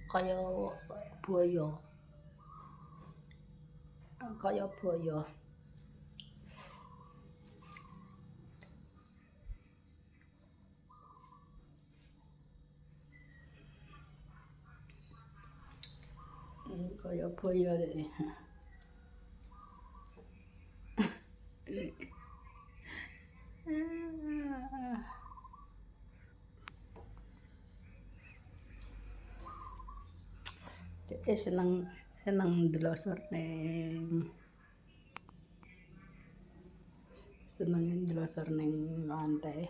kaya buaya. Kaya buaya. Kaya buaya deh. Seneng seneng ndelosor ning lantai.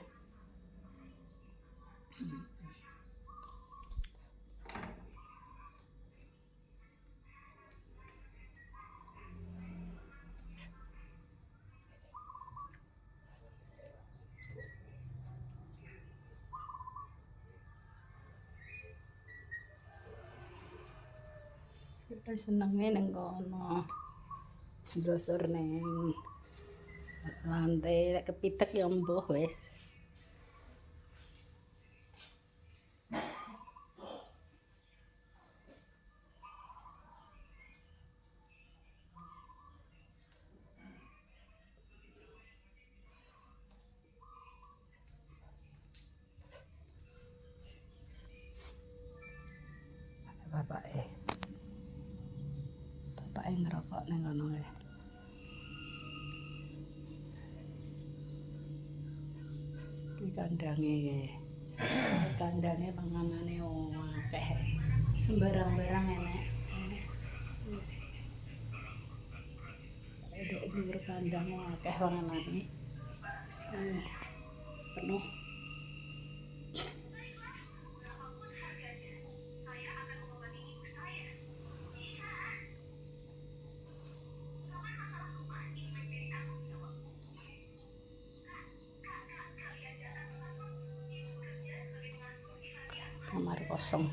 Senenge ning kono. Ndelosor ning lantai, lek kepitek ya mbuh wis. Bapake ngerokok ning kono ae. Iki kandhange panganane akeh. Sembarang-barang enek. Dek dhuwur kandhang akeh panganane. Penuh. Kamar kosong.